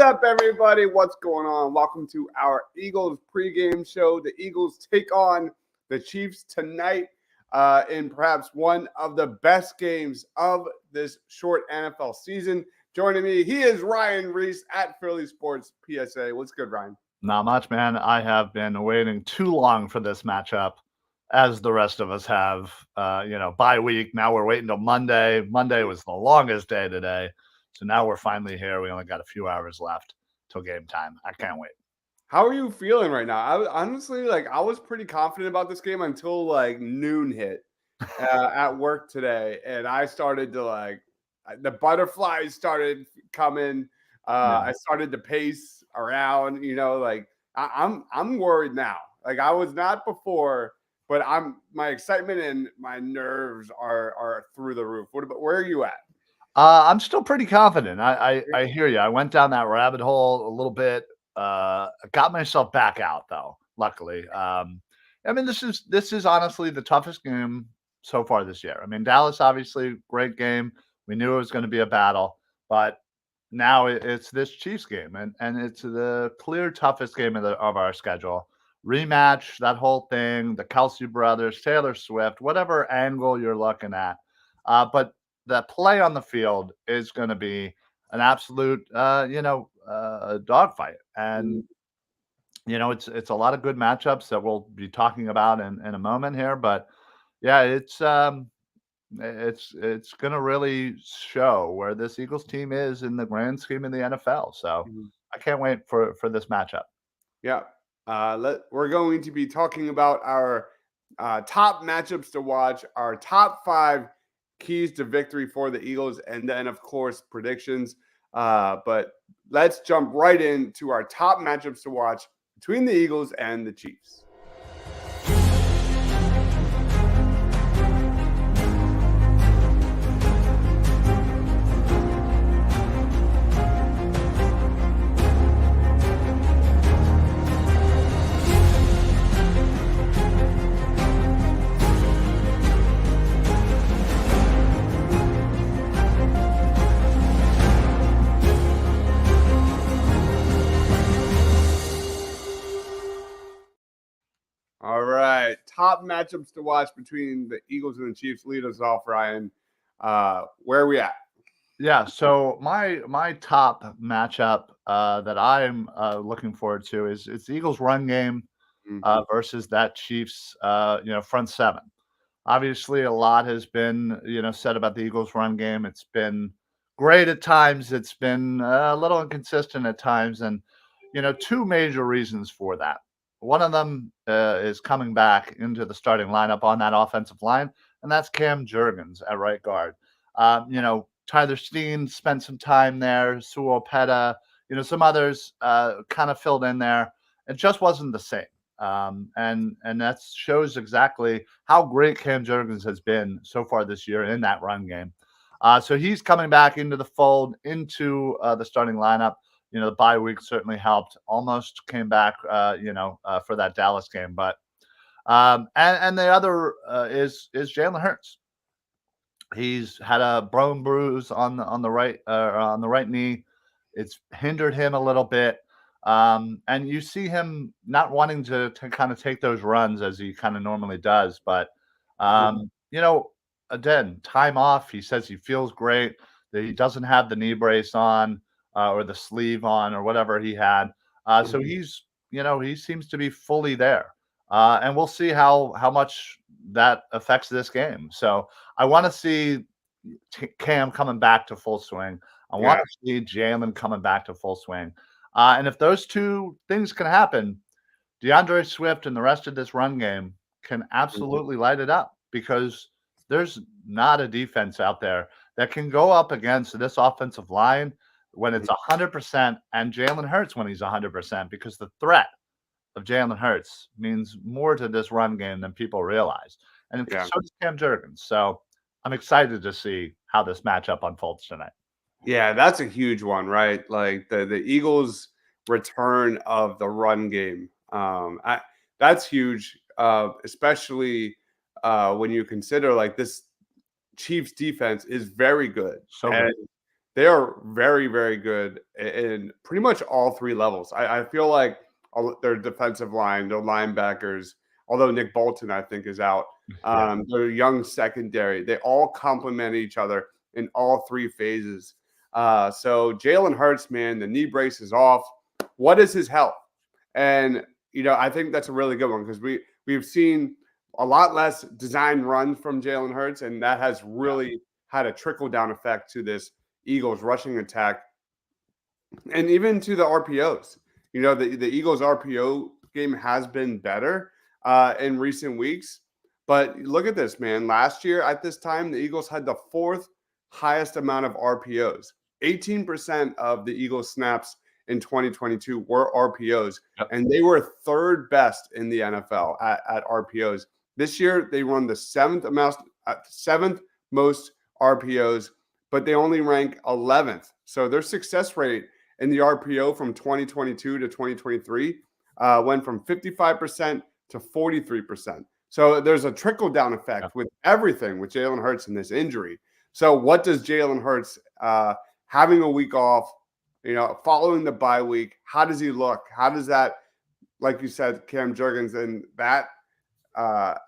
up, everybody? What's going on? Welcome to our Eagles pregame show. The Eagles take on the Chiefs tonight in perhaps one of the best games of this short NFL season. Joining me, he is Ryan Reese at Philly Sports PSA. What's good, Ryan? Not much, man. I have been waiting too long for this matchup, as the rest of us have. Bye week. Now we're waiting till Monday. Monday was the longest day today. So now we're finally here. We only got a few hours left till game time. I can't wait. How are you feeling right now? I was pretty confident about this game until noon hit at work today, and I started to the butterflies started coming. I started to pace around. I'm worried now. Like I was not before, but my excitement and my nerves are through the roof. Where are you at? I'm still pretty confident. I hear you. I went down that rabbit hole a little bit. Got myself back out though, luckily. This is honestly the toughest game so far this year. I mean, Dallas obviously great game. We knew it was going to be a battle, but now it's this Chiefs game, and it's the clear toughest game of our schedule. Rematch, that whole thing, the Kelce brothers, Taylor Swift, whatever angle you're looking at. But the play on the field is going to be an absolute, dogfight. And, it's a lot of good matchups that we'll be talking about in a moment here. But, yeah, it's going to really show where this Eagles team is in the grand scheme of the NFL. So I can't wait for this matchup. Yeah. We're going to be talking about our top matchups to watch, our top 5 keys to victory for the Eagles, and then, of course, predictions. But let's jump right into our top matchups to watch between the Eagles and the Chiefs. All right, top matchups to watch between the Eagles and the Chiefs. Lead us off, Ryan. Where are we at? Yeah, so my top matchup that I'm looking forward to is it's the Eagles' run game versus that Chiefs front seven. Obviously, a lot has been said about the Eagles' run game. It's been great at times. It's been a little inconsistent at times, and two major reasons for that. One of them is coming back into the starting lineup on that offensive line, and that's Cam Jurgens at right guard. Tyler Steen spent some time there, Sewell Petta, some others kind of filled in there. It just wasn't the same. And that shows exactly how great Cam Jurgens has been so far this year in that run game. So he's coming back into the fold, into the starting lineup. The bye week certainly helped. Almost came back, for that Dallas game. But and the other is Jalen Hurts. He's had a bone bruise on the right knee. It's hindered him a little bit. And you see him not wanting to kind of take those runs as he kind of normally does. But, again, time off. He says he feels great, that he doesn't have the knee brace on or the sleeve on or whatever he had. So he's, he seems to be fully there. And we'll see how much that affects this game. So I want to see Cam coming back to full swing. I want to see Jalen coming back to full swing. And if those two things can happen, DeAndre Swift and the rest of this run game can absolutely light it up, because there's not a defense out there that can go up against this offensive line when it's 100% and Jalen Hurts when he's 100%, because the threat of Jalen Hurts means more to this run game than people realize. And so does Cam Jurgens. So I'm excited to see how this matchup unfolds tonight. Yeah, that's a huge one, right? Like the Eagles' return of the run game. That's huge, especially when you consider like this Chiefs defense is very good. So good. they are very, very good in pretty much all three levels. I feel like their defensive line, their linebackers, although Nick Bolton, I think, is out, their young secondary, they all complement each other in all three phases. So Jalen Hurts, man, the knee brace is off. What is his health? And, I think that's a really good one because we've seen a lot less design runs from Jalen Hurts, and that has really had a trickle-down effect to this Eagles rushing attack and even to the RPOs. The Eagles RPO game has been better in recent weeks. But look at this, man. Last year at this time, the Eagles had the fourth highest amount of RPOs. 18% of the Eagles snaps in 2022 were RPOs, and they were third best in the NFL at RPOs. This year, they run the seventh most RPOs, but they only rank 11th. So their success rate in the RPO from 2022 to 2023 went from 55% to 43%. So there's a trickle-down effect with everything with Jalen Hurts in this injury. So what does Jalen Hurts having a week off, following the bye week, how does he look? How does that, like you said, Cam Jurgens, and that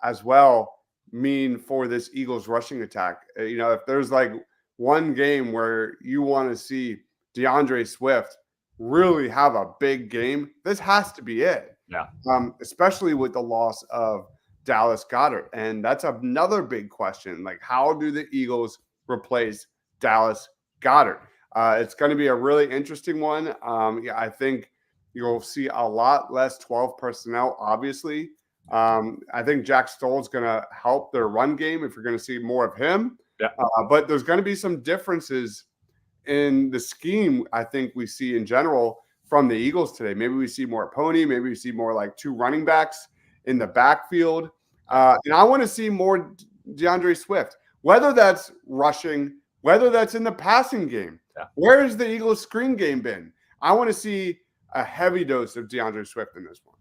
as well mean for this Eagles rushing attack? If there's like one game where you want to see DeAndre Swift really have a big game, this has to be it. Yeah. Especially with the loss of Dallas Goedert. And that's another big question. Like, how do the Eagles replace Dallas Goedert? It's going to be a really interesting one. I think you'll see a lot less 12 personnel, obviously. I think Jack Stoll's going to help their run game if you're going to see more of him. Yeah. But there's going to be some differences in the scheme, I think we see in general from the Eagles today. Maybe we see more pony. Maybe we see more like two running backs in the backfield. And I want to see more DeAndre Swift, whether that's rushing, whether that's in the passing game. Yeah. Where has the Eagles screen game been? I want to see a heavy dose of DeAndre Swift in this one.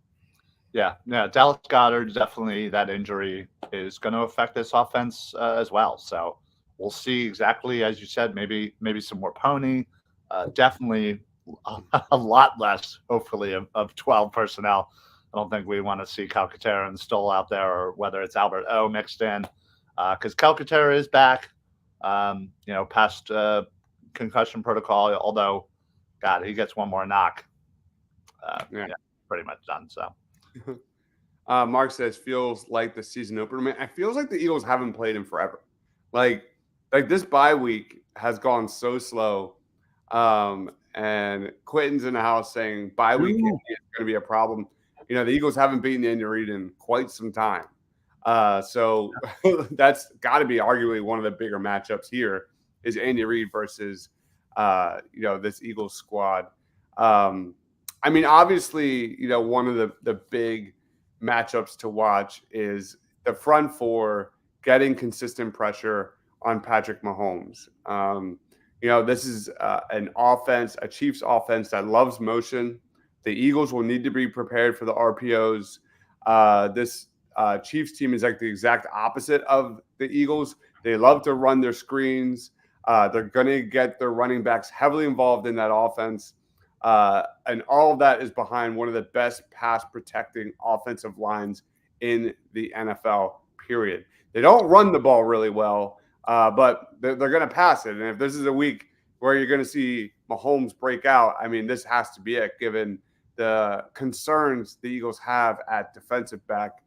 Yeah. Dallas Goedert, definitely that injury is going to affect this offense as well. So we'll see exactly, as you said, maybe some more pony, definitely a lot less, hopefully, of 12 personnel. I don't think we want to see Calcaterra and Stoll out there, or whether it's Albert O mixed in, because Calcaterra is back, past concussion protocol, although, God, he gets one more knock. Pretty much done. So. Mark says, feels like the season opener. Man, it feels like the Eagles haven't played in forever. Like this bye week has gone so slow. And Quentin's in the house saying bye week is going to be a problem. The Eagles haven't beaten Andy Reid in quite some time. So that's got to be arguably one of the bigger matchups here is Andy Reid versus, this Eagles squad. Obviously, one of the big matchups to watch is the front four getting consistent pressure on Patrick Mahomes. This is an offense, a Chiefs offense that loves motion. The Eagles will need to be prepared for the RPOs. This Chiefs team is like the exact opposite of the Eagles. They love to run their screens. They're going to get their running backs heavily involved in that offense. And all of that is behind one of the best pass protecting offensive lines in the NFL, period. They don't run the ball really well, but they're going to pass it. And if this is a week where you're going to see Mahomes break out, this has to be it, given the concerns the Eagles have at defensive back.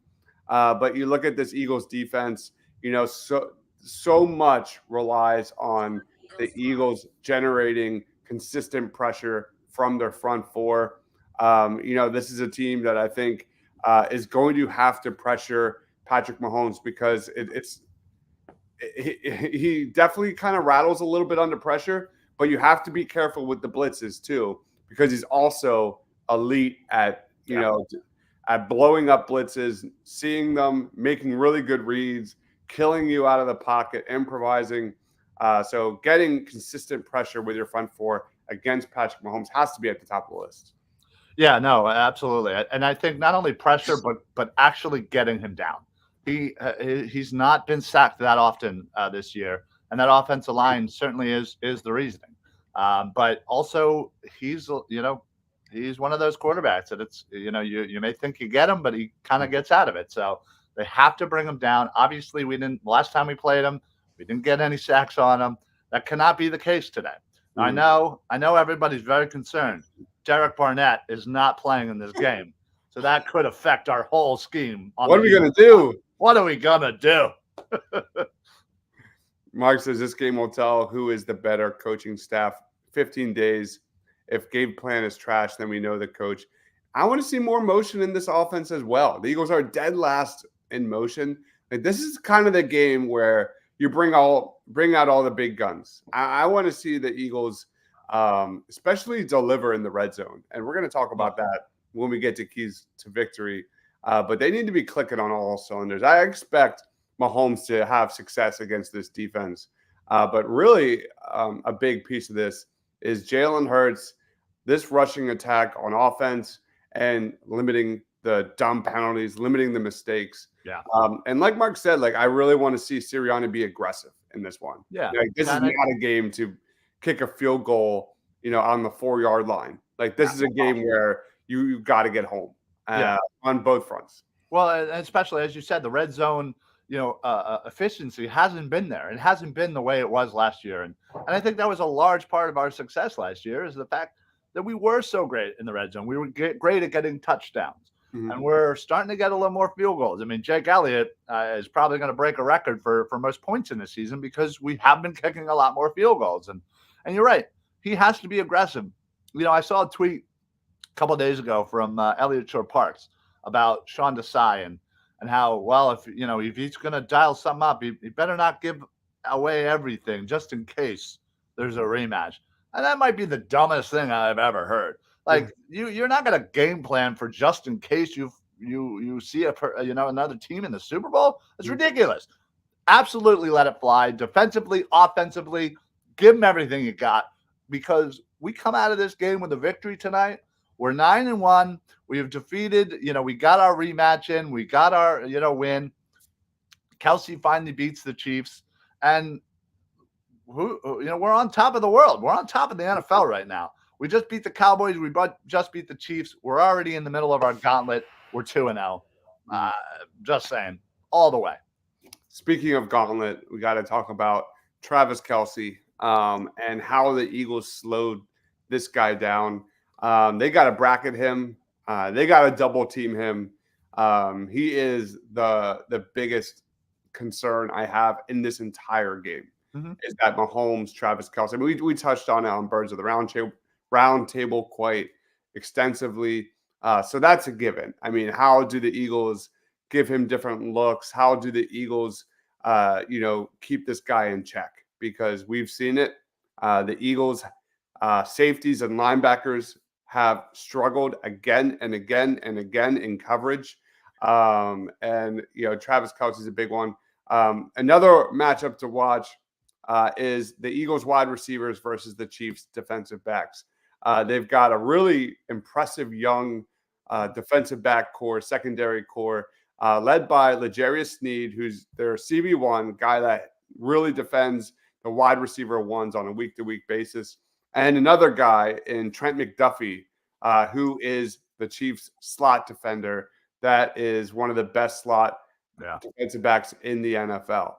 But you look at this Eagles defense, so much relies on the Eagles generating consistent pressure from their front four. This is a team that I think is going to have to pressure Patrick Mahomes because he definitely kind of rattles a little bit under pressure, but you have to be careful with the blitzes too, because he's also elite at, at blowing up blitzes, seeing them, making really good reads, killing you out of the pocket, improvising. So getting consistent pressure with your front four against Patrick Mahomes has to be at the top of the list. Yeah, no, absolutely. And I think not only pressure, but actually getting him down. He's not been sacked that often this year, and that offensive line certainly is the reasoning. But also he's he's one of those quarterbacks that it's you may think you get him, but he kind of gets out of it. So they have to bring him down. Obviously, we didn't last time we played him. We didn't get any sacks on him. That cannot be the case today. I know everybody's very concerned. Derek Barnett is not playing in this game, so that could affect our whole scheme. What are we gonna do? What are we gonna do? Mark says this game will tell who is the better coaching staff. 15 days. If game plan is trash, then we know the coach. I want to see more motion in this offense as well. The Eagles are dead last in motion. Like, this is kind of the game where you bring out all the big guns. I want to see the Eagles, especially deliver in the red zone, and we're going to talk about that when we get to keys to victory. But they need to be clicking on all cylinders. I expect Mahomes to have success against this defense, but really a big piece of this is Jalen Hurts, this rushing attack on offense, and limiting the dumb penalties, limiting the mistakes. Yeah. And like Mark said, like, I really want to see Sirianni be aggressive in this one. Yeah. Like, this is not a game to kick a field goal, on the 4-yard line. Like, this is a game where you got to get home on both fronts. Well, especially as you said, the red zone, efficiency hasn't been there. It hasn't been the way it was last year. And I think that was a large part of our success last year, is the fact that we were so great in the red zone. We were great at getting touchdowns. Mm-hmm. And we're starting to get a little more field goals. I mean, Jake Elliott is probably going to break a record for most points in this season because we have been kicking a lot more field goals. And you're right. He has to be aggressive. I saw a tweet a couple of days ago from Elliott Shore-Parks about Sean Desai and how, well, if he's going to dial something up, he better not give away everything just in case there's a rematch. And that might be the dumbest thing I've ever heard. Like, you're not going to game plan for just in case you see another team in the Super Bowl. It's ridiculous. Absolutely let it fly. Defensively, offensively, give them everything you got, because we come out of this game with a victory tonight. We're 9-1. We have defeated, we got our rematch in. We got our, win. Kelce finally beats the Chiefs. And, we're on top of the world. We're on top of the NFL right now. We just beat the Cowboys. We just beat the Chiefs. We're already in the middle of our gauntlet. We're 2-0. Just saying, all the way. Speaking of gauntlet, we got to talk about Travis Kelce and how the Eagles slowed this guy down. They got to bracket him. They got to double team him. He is the biggest concern I have in this entire game. Is that Mahomes, Travis Kelce. I mean, we touched on it on Birds of the Round Table quite extensively. So that's a given. I mean, how do the Eagles give him different looks? How do the Eagles, keep this guy in check? Because we've seen it. The Eagles, safeties and linebackers have struggled again and again and again in coverage. And Travis Kelce is a big one. Another matchup to watch is the Eagles wide receivers versus the Chiefs defensive backs. They've got a really impressive young defensive back core, secondary core, led by L'Jarius Sneed, who's their CB1 guy that really defends the wide receiver ones on a week-to-week basis. And another guy in Trent McDuffie, who is the Chiefs slot defender. That is one of the best slot defensive backs in the NFL.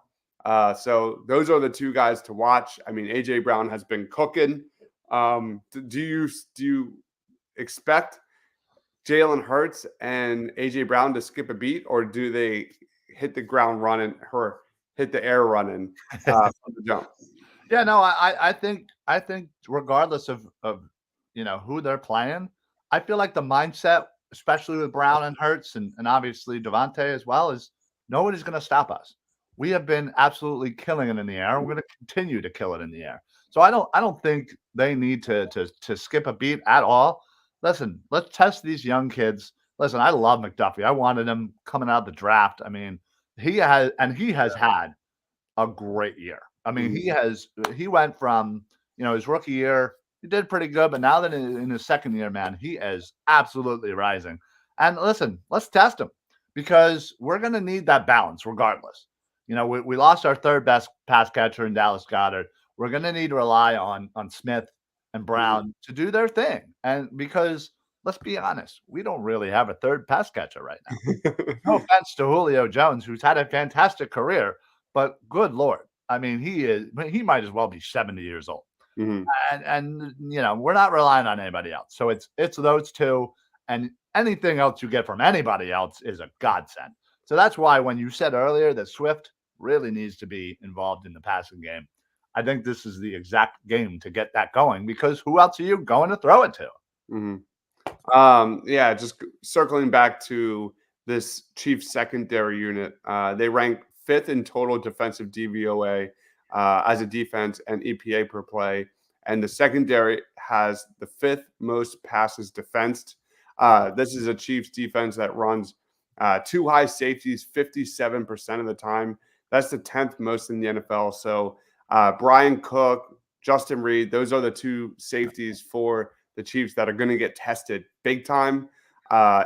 So those are the two guys to watch. I mean, A.J. Brown has been cooking. Do you expect Jalen Hurts and A.J. Brown to skip a beat, or do they hit the ground running or hit the air running from the jump? Yeah, no, I think regardless of who they're playing, I feel like the mindset, especially with Brown and Hurts and obviously Devontae as well, is nobody's going to stop us. We have been absolutely killing it in the air. We're going to continue to kill it in the air. So I don't think they need to skip a beat at all. Listen, let's test these young kids. Listen, I love McDuffie. I wanted him coming out of the draft. I mean, he has had a great year. I mean, he went from, his rookie year, he did pretty good, but now that in his second year, man, he is absolutely rising. And listen, let's test him, because we're going to need that balance regardless. We lost our third best pass catcher in Dallas Goedert. We're going to need to rely on Smith and Brown to do their thing. And because let's be honest, we don't really have a third pass catcher right now. No offense to Julio Jones, who's had a fantastic career, but good Lord. I mean, he might as well be 70 years old. Mhm. And we're not relying on anybody else. So it's those two, and anything else you get from anybody else is a godsend. So that's why when you said earlier that Swift really needs to be involved in the passing game, I think this is the exact game to get that going, because who else are you going to throw it to? Mhm. Yeah, just circling back to this Chiefs secondary unit. They rank 5th in total defensive DVOA as a defense and EPA per play. And the secondary has the 5th most passes defensed. This is a Chiefs defense that runs 2 high safeties 57% of the time. That's the 10th most in the NFL. So Brian Cook, Justin Reed, those are the 2 safeties for the Chiefs that are going to get tested big time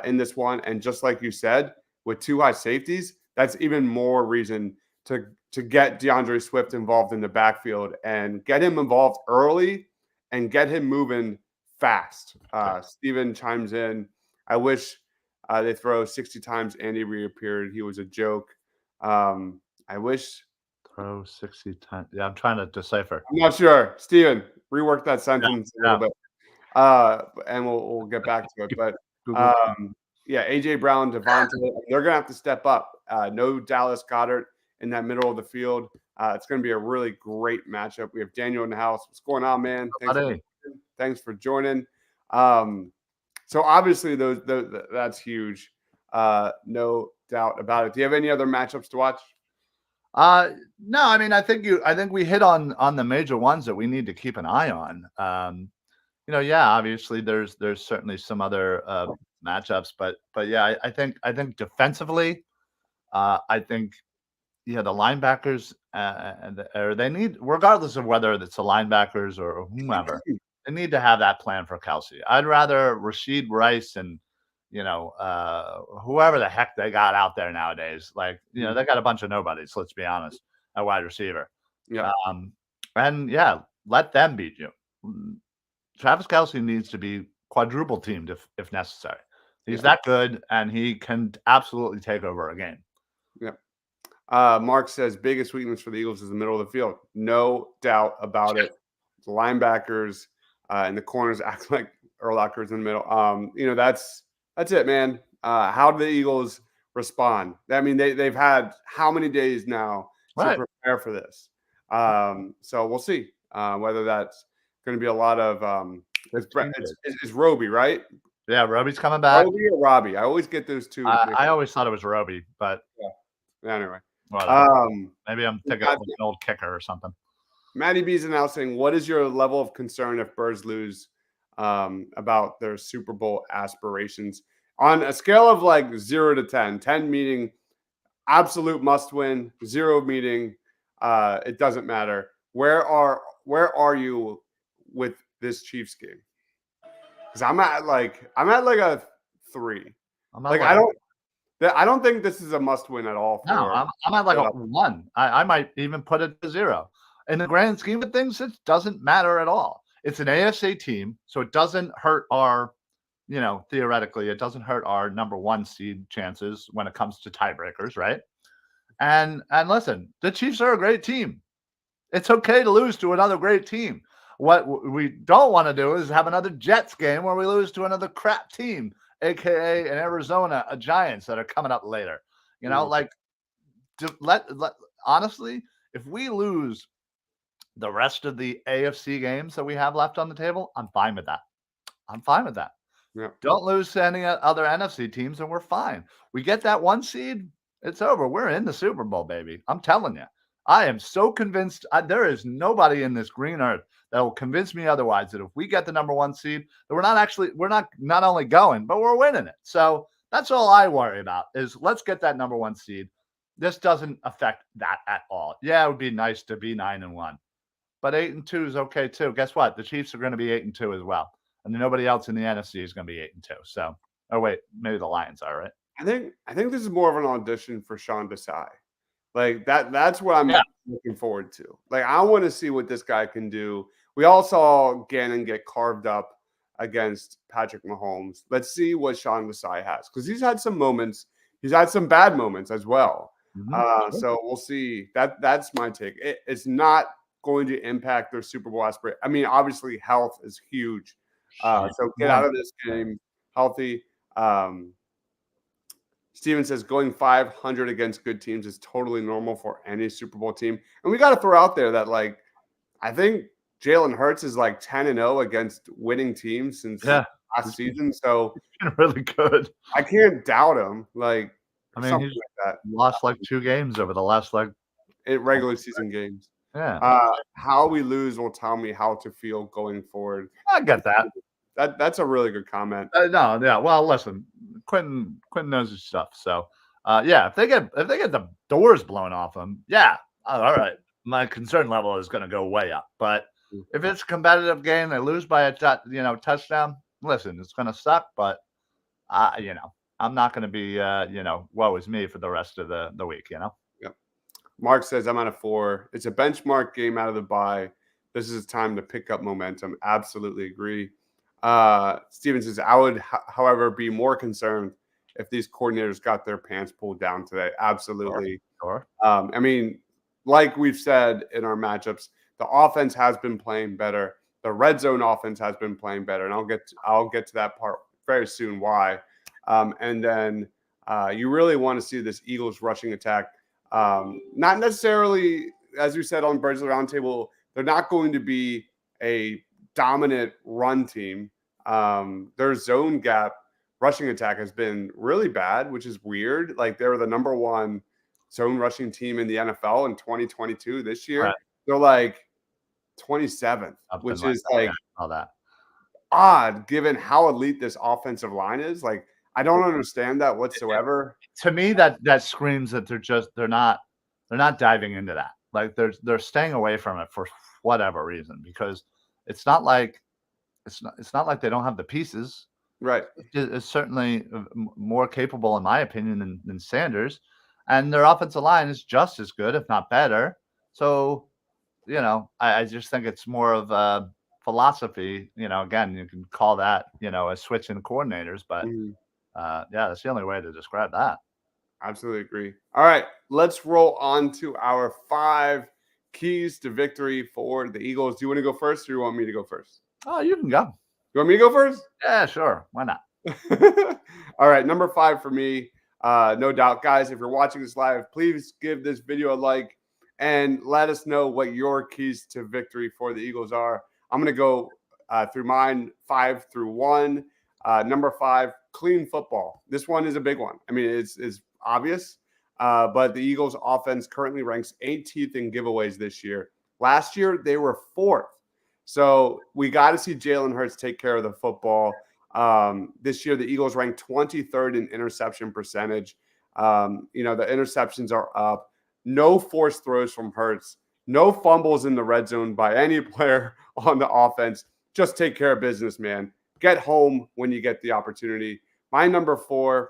in this one. And just like you said, with 2 high safeties, that's even more reason to get DeAndre Swift involved in the backfield and get him involved early and get him moving fast. Steven chimes in. I wish they throw 60 times Andy reappeared. He was a joke. I wish. Throw 60 times. Yeah, I'm trying to decipher. I'm not sure. Steven, rework that sentence a Yeah. little bit. And we'll get back to it. But Google. yeah, AJ Brown, Devontae, they're gonna have to step up. No Dallas Goedert in that middle of the field. It's gonna be a really great matchup. We have Daniel in the house. What's going on, man? Thanks for joining. So obviously that's huge. No doubt about it. Do you have any other matchups to watch? No, I mean, I think we hit on the major ones that we need to keep an eye on. Yeah, obviously there's certainly some other matchups, but yeah, I think defensively, I think the linebackers or they need, regardless of whether it's the linebackers or whomever, they need to have that plan for Kelce. I'd rather Rashid Rice and whoever the heck they got out there nowadays. Like, they got a bunch of nobodies, let's be honest, at wide receiver. Yeah. And yeah, let them beat you. Travis Kelce needs to be quadruple teamed if necessary. He's that good, and he can absolutely take over a game. Yeah. Mark says biggest weakness for the Eagles is the middle of the field. No doubt about it. The linebackers and the corners act like Urlacher's in the middle. That's it, man. How do the Eagles respond? I mean, they've had how many days now to prepare for this? So we'll see whether that's going to be a lot of it's Roby, right? Yeah, Roby's coming back. Roby or Robbie? I always get those two. I always thought it was Roby, but yeah. Anyway. Maybe I'm thinking of an old kicker or something. Matty B's now saying, what is your level of concern if Birds lose about their Super Bowl aspirations? On a scale of like 0 to 10, 10 meaning absolute must win, 0 meaning it doesn't matter. Where are you with this Chiefs game? Because I'm at like a 3. I don't think this is a must win at all. No, I'm at like a 1. I might even put it to 0. In the grand scheme of things, it doesn't matter at all. It's an AFC team, so it doesn't hurt our, theoretically, it doesn't hurt our number 1 seed chances when it comes to tiebreakers, right? And listen, the Chiefs are a great team. It's okay to lose to another great team. What we don't want to do is have another Jets game where we lose to another crap team, aka an Arizona Giants that are coming up later. Honestly, if we lose the rest of the AFC games that we have left on the table, I'm fine with that. Yeah. Don't lose to any other NFC teams, and we're fine. We get that 1 seed, it's over. We're in the Super Bowl, baby. I'm telling you. I am so convinced. There is nobody in this green earth that will convince me otherwise, that if we get the number 1 seed, that we're not only going, but we're winning it. So that's all I worry about, is let's get that number 1 seed. This doesn't affect that at all. Yeah, it would be nice to be 9-1. But 8-2 is okay too. Guess what? The Chiefs are going to be 8-2 as well, and nobody else in the NFC is going to be 8-2. So, oh wait, maybe the Lions are, right? I think this is more of an audition for Sean Desai. Like that's what I'm looking forward to. Like, I want to see what this guy can do. we all saw Gannon get carved up against Patrick Mahomes. Let's see what Sean Desai has, because he's had some moments. He's had some bad moments as well. Sure. So we'll see. That's my take. It's not going to impact their Super Bowl aspiration. I mean, obviously, health is huge. So get out of this game healthy. Steven says going 500 against good teams is totally normal for any Super Bowl team. And we got to throw out there that, like, I think Jalen Hurts is like 10-0 against winning teams since last season. So he's been really good. I can't doubt him. Like, I mean, something he's like that. Lost like 2 games over the last regular season games. Yeah. How we lose will tell me how to feel going forward. I get that. That's a really good comment. No, yeah. Well, listen, Quentin knows his stuff. So, yeah, if they get the doors blown off them, yeah, all right. My concern level is going to go way up. But if it's a competitive game, they lose by a touchdown. Listen, it's going to suck. But I'm not going to be woe is me for the rest of the week. Yep. Mark says I'm at a 4. It's a benchmark game out of the bye. This is time to pick up momentum. Absolutely agree. Steven says, I would, however, be more concerned if these coordinators got their pants pulled down today. Absolutely. Sure. I mean, like we've said in our matchups, the offense has been playing better. The red zone offense has been playing better, and I'll get to that part very soon. Why? And then you really want to see this Eagles rushing attack. Not necessarily, as we said on Birds of the Roundtable, they're not going to be a dominant run team. Their zone gap rushing attack has been really bad, which is weird. Like, they were the number 1 zone rushing team in the NFL in 2022. This year, right. They're like 27th, which is like all that odd given how elite this offensive line is. Like, I don't understand that whatsoever. To me, that screams that they're not diving into that. Like, they're staying away from it for whatever reason, because it's not like they don't have the pieces. Right. It's certainly more capable, in my opinion, than Sanders, and their offensive line is just as good, if not better. So, I just think it's more of a philosophy. Again, you can call that a switch in coordinators, but yeah, that's the only way to describe that. Absolutely agree. All right, let's roll on to our 5 keys to victory for the Eagles. Do you want to go first, or you want me to go first? Oh, you can go. You want me to go first? Yeah, sure. Why not? All right, number 5 for me. No doubt, guys, if you're watching this live, please give this video a like and let us know what your keys to victory for the Eagles are. I'm going to go through mine 5 through 1. Number 5, clean football. This one is a big one. I mean, it's obvious, but the Eagles offense currently ranks 18th in giveaways this year. Last year, they were 4th. So we got to see Jalen Hurts take care of the football. This year, the Eagles ranked 23rd in interception percentage. The interceptions are up. No forced throws from Hurts. No fumbles in the red zone by any player on the offense. Just take care of business, man. Get home when you get the opportunity. My number 4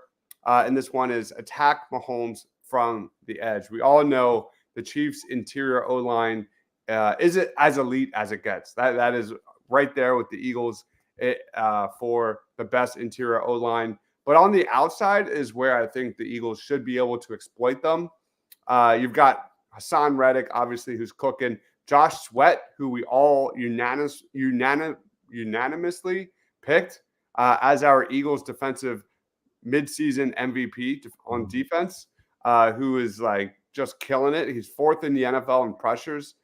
in this one is attack Mahomes from the edge. We all know the Chiefs' interior O-line is it as elite as it gets. That is right there with the Eagles for the best interior O-line. But on the outside is where I think the Eagles should be able to exploit them. You've got Hassan Reddick, obviously, who's cooking. Josh Sweat, who we all unanimously picked as our Eagles defensive midseason MVP on defense, who is like just killing it. He's 4th in the NFL in pressures.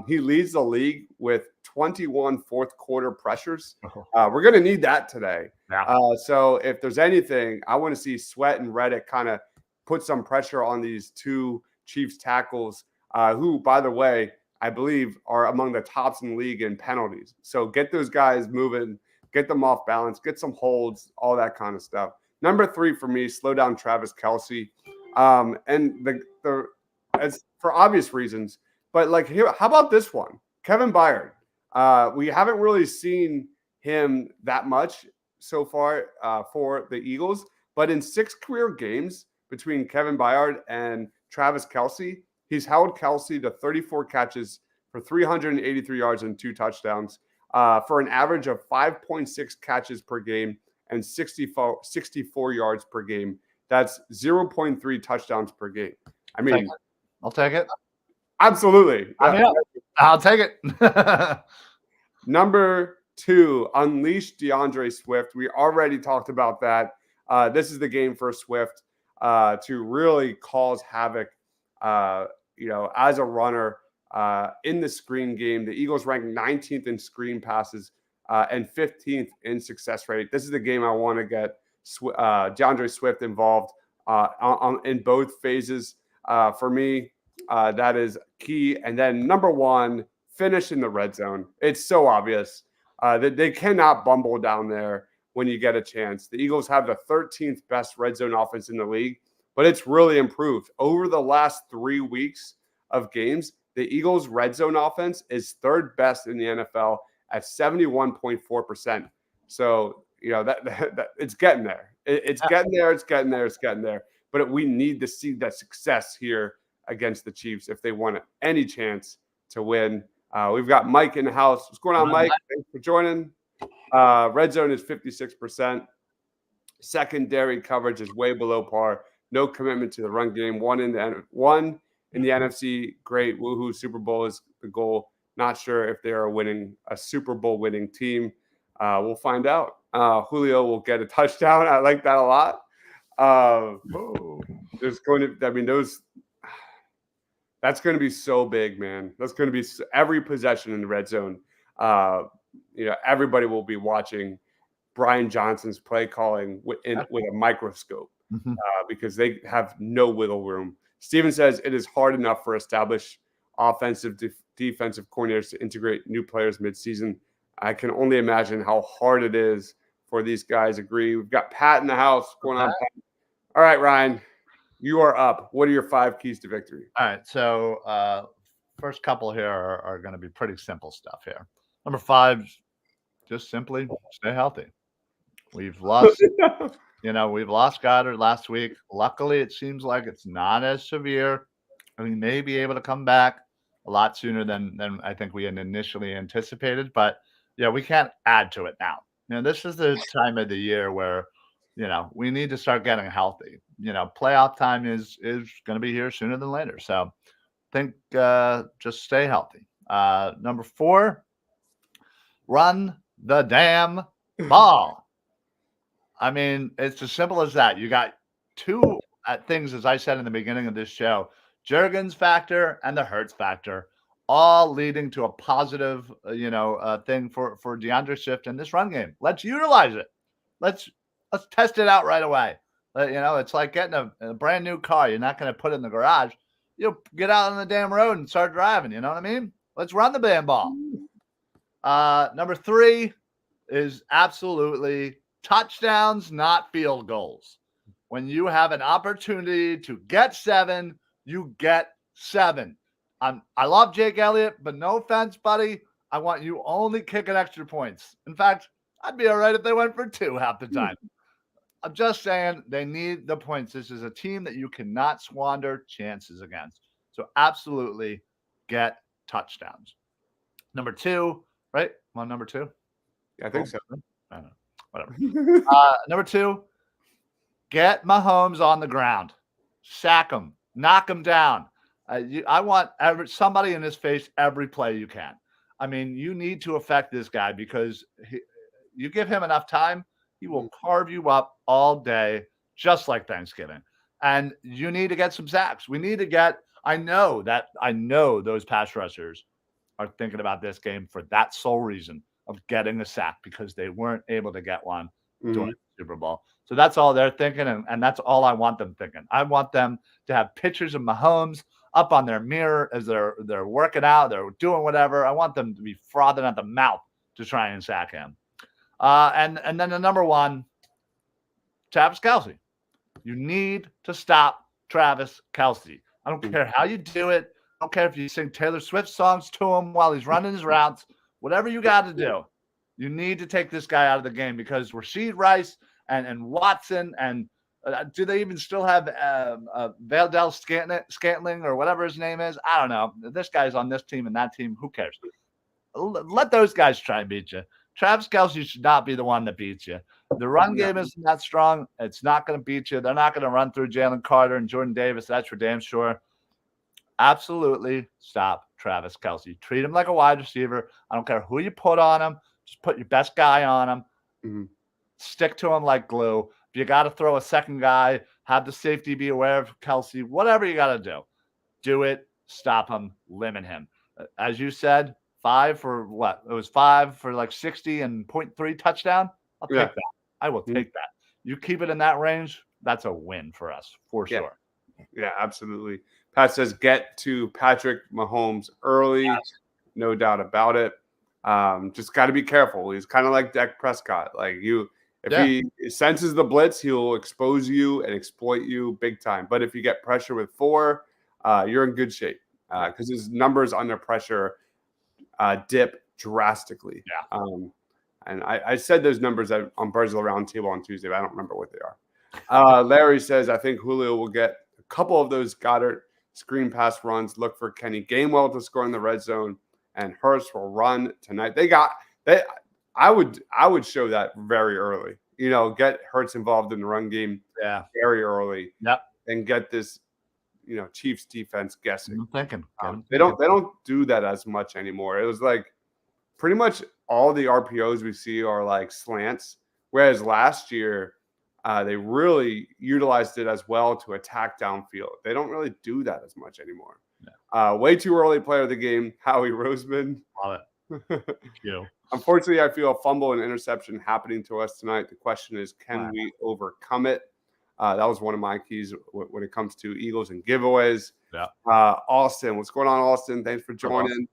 He leads the league with 21 fourth quarter pressures. We're going to need that today. Yeah. So if there's anything, I want to see Sweat and Reddick kind of put some pressure on these 2 Chiefs tackles, who, by the way, I believe are among the tops in the league in penalties. So get those guys moving, get them off balance, get some holds, all that kind of stuff. Number 3 for me, slow down Travis Kelce. And as for obvious reasons, but like here, how about this one? Kevin Byard. We haven't really seen him that much so far for the Eagles, but in 6 career games between Kevin Byard and Travis Kelce, he's held Kelce to 34 catches, for 383 yards and 2 touchdowns for an average of 5.6 catches per game and 64 yards per game. That's 0.3 touchdowns per game. I mean, I'll take it. Absolutely. I'll take it. Number 2, unleash DeAndre Swift. We already talked about that. This is the game for Swift to really cause havoc, as a runner in the screen game. The Eagles rank 19th in screen passes and 15th in success rate. This is the game I want to get DeAndre Swift involved in both phases. For me, that is key. And then number 1, finish in the red zone. It's so obvious that they cannot bumble down there when you get a chance. The Eagles have the 13th best red zone offense in the league, but it's really improved. Over the last 3 weeks of games, the Eagles' red zone offense is 3rd best in the NFL at 71.4%. So, that it's getting there. It's getting there. It's getting there. It's getting there. But we need to see that success here against the Chiefs if they want any chance to win. We've got Mike in the house. What's going on, Mike? Thanks for joining. Red zone is 56%. Secondary coverage is way below par. No commitment to the run game. One in the NFC. Great. Woohoo. Super Bowl is the goal. Not sure if they are a Super Bowl winning team. We'll find out. Julio will get a touchdown. I like that a lot. There's going to, that's going to be so big, man. That's going to be every possession in the red zone. Everybody will be watching Brian Johnson's play calling with a microscope because they have no wiggle room. Steven says it is hard enough for established offensive defensive coordinators to integrate new players midseason. I can only imagine how hard it is for these guys. Agree. We've got Pat in the house. What's going on, Pat? All right, Ryan, you are up. What are your 5 keys to victory? All right. So first couple here are going to be pretty simple stuff here. Number 5, just simply stay healthy. We've lost, we've lost Goddard last week. Luckily, it seems like it's not as severe. I mean, may be able to come back a lot sooner than I think we had initially anticipated. But we can't add to it now. This is the time of the year where, we need to start getting healthy. Playoff time is going to be here sooner than later. So I think just stay healthy. Number 4, run the damn ball. I mean, it's as simple as that. You got 2 things, as I said in the beginning of this show, Jurgens factor and the Hurts factor, all leading to a positive, thing for DeAndre Swift in this run game. Let's utilize it. Let's test it out right away. It's like getting a brand new car. You're not going to put it in the garage. You'll get out on the damn road and start driving. You know what I mean? Let's run the damn ball. Number 3 is absolutely touchdowns, not field goals. When you have an opportunity to get 7, you get 7. I love Jake Elliott, but no offense, buddy. I want you only kicking extra points. In fact, I'd be all right if they went for 2 half the time. I'm just saying they need the points. This is a team that you cannot squander chances against. So absolutely get touchdowns. Number 2, right? I'm on number 2. Yeah, I think so. I don't know. Whatever. Number 2, get Mahomes on the ground. Sack him. Knock him down. I want somebody in his face every play you can. I mean, you need to affect this guy because you give him enough time, he will carve you up all day, just like Thanksgiving. And you need to get some sacks. We need to get – I know those pass rushers are thinking about this game for that sole reason of getting a sack because they weren't able to get one during the Super Bowl. So that's all they're thinking, and that's all I want them thinking. I want them to have pictures of Mahomes up on their mirror as they're working out, they're doing whatever. I want them to be frothing at the mouth to try and sack him. And then the number 1, Travis Kelce. You need to stop Travis Kelce. I don't care how you do it. I don't care if you sing Taylor Swift songs to him while he's running his routes. Whatever you got to do, you need to take this guy out of the game because Rashid Rice and Watson and Do they even still have Valdell Scantling or whatever his name is? I don't know. This guy's on this team and that team. Who cares? Let those guys try and beat you. Travis Kelce should not be the one that beats you. The run game isn't that strong. It's not going to beat you. They're not going to run through Jalen Carter and Jordan Davis. That's for damn sure. Absolutely stop Travis Kelce. Treat him like a wide receiver. I don't care who you put on him. Just put your best guy on him. Mm-hmm. Stick to him like glue. If you got to throw a second guy, have the safety be aware of Kelce, whatever you got to do it. Stop him, limit him. As you said, 5 for what? It was 5 for like 60 and 0.3 touchdown. I'll take that. I will take that. You keep it in that range, that's a win for us, for sure. Yeah, absolutely. Pat says, get to Patrick Mahomes early. Yes. No doubt about it. Just got to be careful. He's kind of like Dak Prescott. Like if he senses the blitz, he'll expose you and exploit you big time. But if you get pressure with 4, you're in good shape because his numbers under pressure dip drastically. Yeah. And I said those numbers on Birds of the Round Table on Tuesday, but I don't remember what they are. Larry says, I think Julio will get a couple of those Goddard screen pass runs. Look for Kenny Gainwell to score in the red zone, and Hurts will run tonight. I would show that very early. Get Hurts involved in the run game very early. Yep. And get this, Chiefs defense guessing. I'm thinking. They don't do that as much anymore. It was like pretty much all the RPOs we see are like slants, whereas last year they really utilized it as well to attack downfield. They don't really do that as much anymore. Yeah. Way too early player of the game, Howie Roseman. Love it. Unfortunately, I feel a fumble and interception happening to us tonight. The question is, can we overcome it? That was one of my keys when it comes to Eagles and giveaways. Yeah. Austin, what's going on, Austin? Thanks for joining.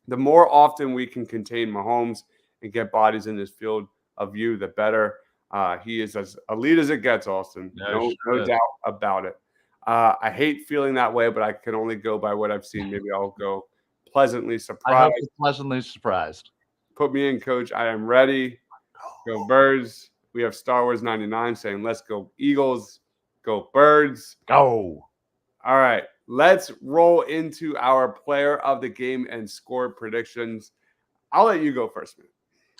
The more often we can contain Mahomes and get bodies in this field of view, the better. He is as elite as it gets, Austin. No doubt about it. I hate feeling that way, but I can only go by what I've seen. Maybe I'll go pleasantly surprised. I hope you're pleasantly surprised. Put me in, Coach. I am ready. Go Birds. We have Star Wars 99 saying, let's go Eagles. Go Birds. Go. All right. Let's roll into our player of the game and score predictions. I'll let you go first, man.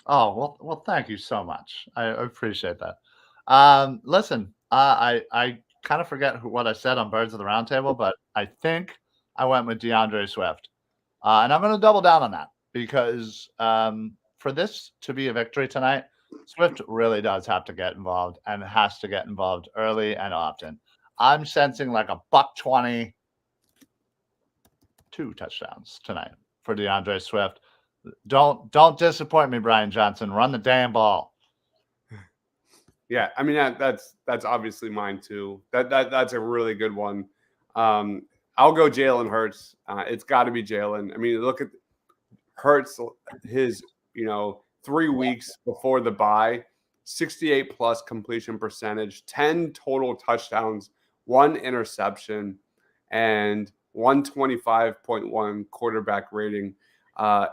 Oh, well, thank you so much. I appreciate that. Listen, I kind of forget what I said on Birds of the Roundtable, but I think I went with DeAndre Swift. And I'm going to double down on that because for this to be a victory tonight, Swift really does have to get involved and has to get involved early and often. I'm sensing like a $120, 2 touchdowns tonight for DeAndre Swift. Don't disappoint me, Brian Johnson. Run the damn ball. Yeah, I mean that's obviously mine too. That's a really good one. I'll go Jalen Hurts. It's got to be Jalen. I mean, look at Hurts. His 3 weeks before the bye, 68 plus completion percentage, 10 total touchdowns, 1 interception, and 125.1 quarterback rating.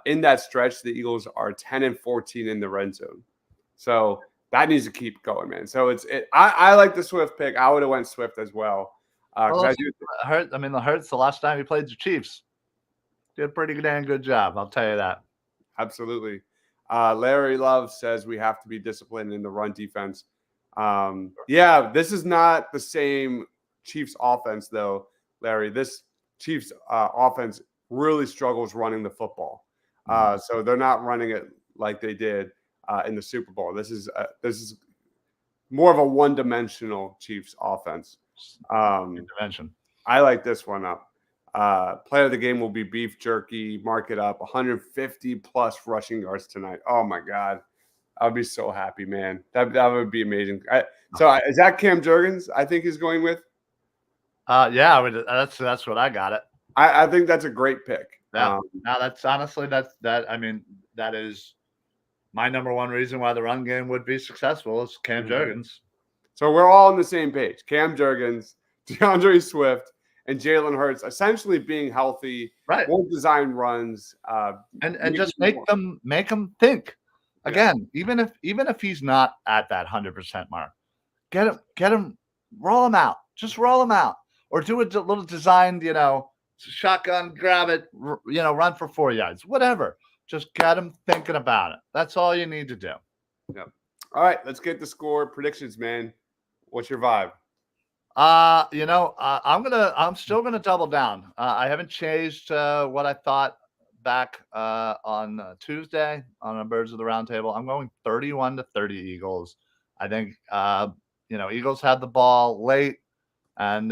In that stretch, the Eagles are 10-14 in the red zone. So that needs to keep going, man. So I like the Swift pick. I would have went Swift as well. The Hurts, the last time he played the Chiefs, did a pretty damn good job. I'll tell you that. Absolutely. Larry Love says we have to be disciplined in the run defense. This is not the same Chiefs offense, though, Larry. This Chiefs offense really struggles running the football. So they're not running it like they did in the Super Bowl. This is more of a one-dimensional Chiefs offense. I like this one up. Player of the game will be beef jerky. Mark it up. 150 plus rushing yards tonight. Oh my God, I'd be so happy, man. That would be amazing. Is that Cam Jurgens? I think he's going with. That's what I got it. I think that's a great pick. Yeah. Now that's honestly that is my number one reason why the run game would be successful is Cam Jurgens. So we're all on the same page. Cam Jurgens, DeAndre Swift, and Jalen Hurts essentially being healthy, right? Won't design runs, and just make them think. Again, even if he's not at that 100% mark, Get him, roll him out. Just roll him out. Or do a little designed, shotgun, grab it, run for 4 yards. Whatever. Just get him thinking about it. That's all you need to do. Yep. All right, let's get the score predictions, man. What's your vibe? I'm still gonna double down. I haven't changed what I thought back on Tuesday on a Birds of the Round Table. I'm going 31-30 Eagles. I think Eagles had the ball late, and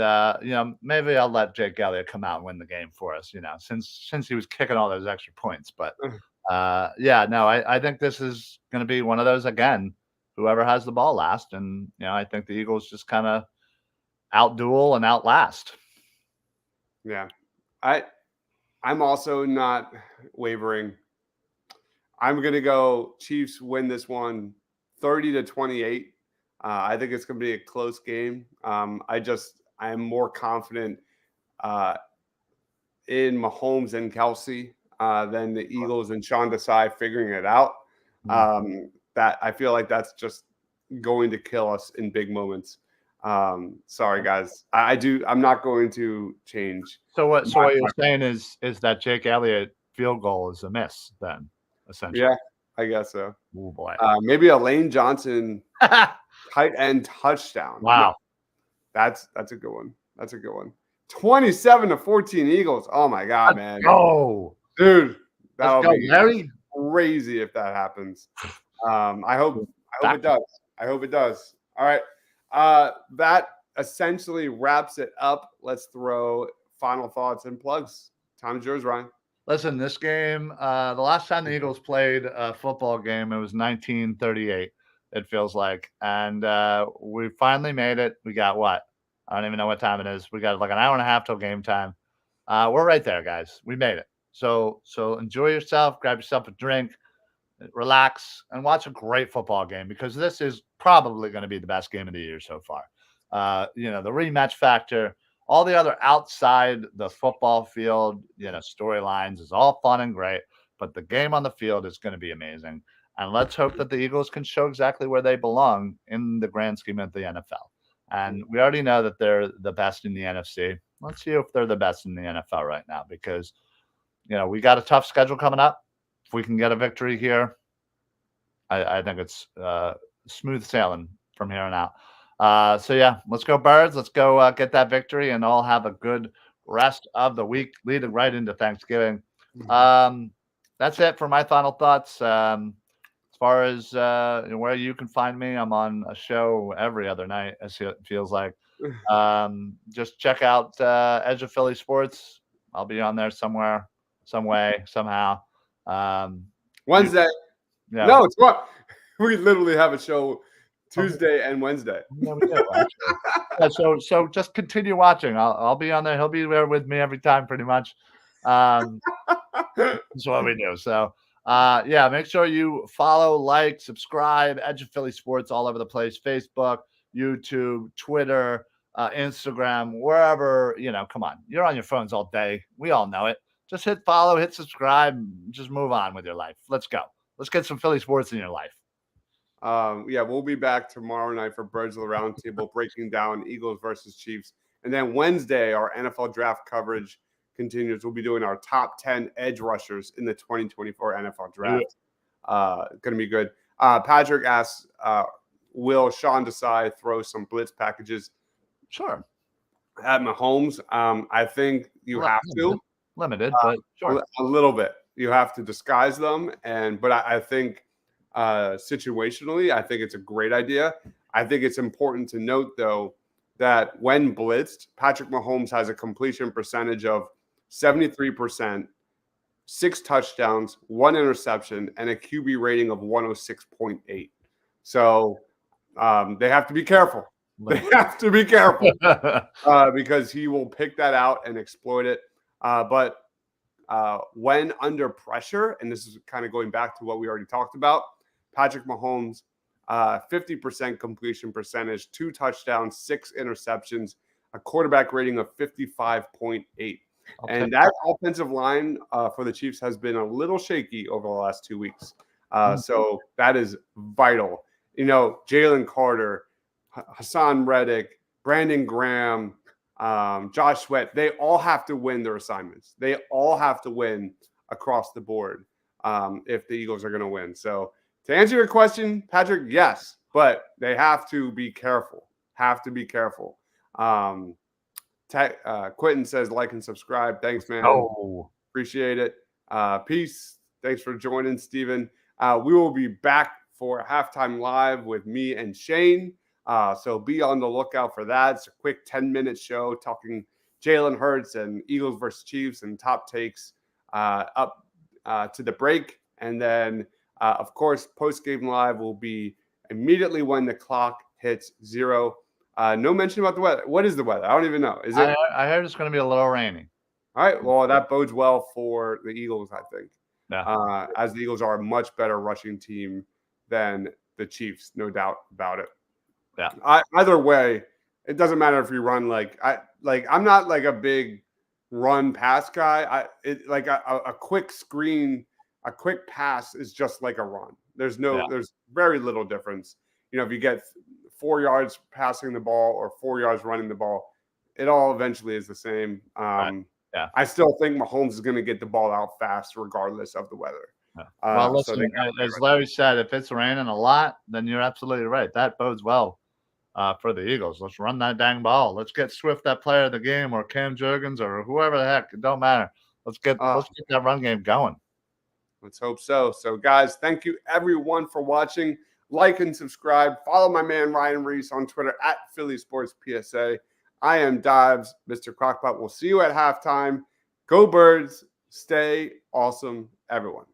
maybe I'll let Jake Elliott come out and win the game for us. Since he was kicking all those extra points, but I think this is going to be one of those again. Whoever has the ball last, and I think the Eagles just kind of outduel and outlast. Yeah, I'm also not wavering. I'm gonna go Chiefs win this one 30-28. I think it's gonna be a close game. I am more confident in Mahomes and Kelce than the Eagles and Sean Desai figuring it out. That I feel like that's just going to kill us in big moments. Sorry guys, I'm not going to change. So what you're saying is that Jake Elliott field goal is a miss then, essentially? Yeah, I guess so. Oh boy. Maybe a Lane Johnson tight end touchdown. Wow. No, that's a good one. That's a good one. 27-14 Eagles. Oh my God, man. Oh, dude, that'll be Larry. Crazy if that happens. I hope it does. I hope it does. All right. That essentially wraps it up. Let's throw final thoughts and plugs. Time's yours, Ryan. Listen, this game, the last time the Eagles played a football game, it was 1938, it feels like. And we finally made it. We got what? I don't even know what time it is. We got like an hour and a half till game time. We're right there, guys. We made it. So enjoy yourself. Grab yourself a drink. Relax and watch a great football game, because this is probably going to be the best game of the year so far. The rematch factor, all the other outside the football field, storylines is all fun and great, but the game on the field is going to be amazing. And let's hope that the Eagles can show exactly where they belong in the grand scheme of the NFL. And we already know that they're the best in the NFC. Let's see if they're the best in the NFL right now, because, we got a tough schedule coming up. If we can get a victory here, I think it's smooth sailing from here on out. Let's go Birds. Let's go get that victory, and all have a good rest of the week, leading right into Thanksgiving. That's it for my final thoughts. As far as where you can find me, I'm on a show every other night, as it feels like. Just check out Edge of Philly Sports. I'll be on there somewhere, some way, somehow. Wednesday. Yeah. No, it's what we literally have a show Tuesday and Wednesday. Yeah, we do, so just continue watching. I'll be on there. He'll be there with me every time, pretty much. That's what we do. So make sure you follow, like, subscribe, Edge of Philly Sports all over the place. Facebook, YouTube, Twitter, Instagram, wherever, come on. You're on your phones all day. We all know it. Just hit follow, hit subscribe, just move on with your life. Let's go. Let's get some Philly sports in your life. We'll be back tomorrow night for Birds of the Round Table, breaking down Eagles versus Chiefs. And then Wednesday, our NFL draft coverage continues. We'll be doing our top 10 edge rushers in the 2024 NFL draft. Going to be good. Patrick asks, will Sean Desai throw some blitz packages? Sure. At Mahomes, I think you have to. Limited, but sure. A little bit. You have to disguise them, but I think situationally, I think it's a great idea. I think it's important to note, though, that when blitzed, Patrick Mahomes has a completion percentage of 73%, 6 touchdowns, 1 interception, and a QB rating of 106.8. So they have to be careful. They have to be careful because he will pick that out and exploit it. But when under pressure, and this is kind of going back to what we already talked about, Patrick Mahomes, 50% completion percentage, 2 touchdowns, 6 interceptions, a quarterback rating of 55.8. And that offensive line for the Chiefs has been a little shaky over the last 2 weeks. So that is vital. Jalen Carter, Hassan Reddick, Brandon Graham, Josh Sweat, they all have to win their assignments. They all have to win across the board if the Eagles are going to win. So to answer your question, Patrick, yes, but they have to be careful. Have to be careful. Quentin says like and subscribe. Thanks, man. Oh, appreciate it. Peace. Thanks for joining, Steven. We will be back for halftime live with me and Shane. So be on the lookout for that. It's a quick 10-minute show talking Jalen Hurts and Eagles versus Chiefs and top takes up to the break. And then, of course, post-game live will be immediately when the clock hits 0. No mention about the weather. What is the weather? I don't even know. Is it? I heard it's going to be a little rainy. All right. Well, that bodes well for the Eagles, I think. Yeah. As the Eagles are a much better rushing team than the Chiefs, no doubt about it. Yeah. Either way, it doesn't matter if you run I'm not like a big run pass guy. A quick screen, a quick pass is just like a run. There's very little difference. If you get 4 yards passing the ball or 4 yards running the ball, it all eventually is the same. Right. Yeah. I still think Mahomes is going to get the ball out fast regardless of the weather. Yeah. Well, listen, so as Larry said, if it's raining a lot, then you're absolutely right. That bodes well for the Eagles. Let's run that dang ball. Let's get Swift that player of the game, or Cam Jurgens, or whoever the heck. It don't matter. Let's get that run game going. Let's hope so. So, guys, thank you everyone for watching. Like and subscribe. Follow my man Ryan Reese on Twitter at Philly Sports PSA. I am Dives, Mr. Crockpot. We'll see you at halftime. Go Birds. Stay awesome, everyone.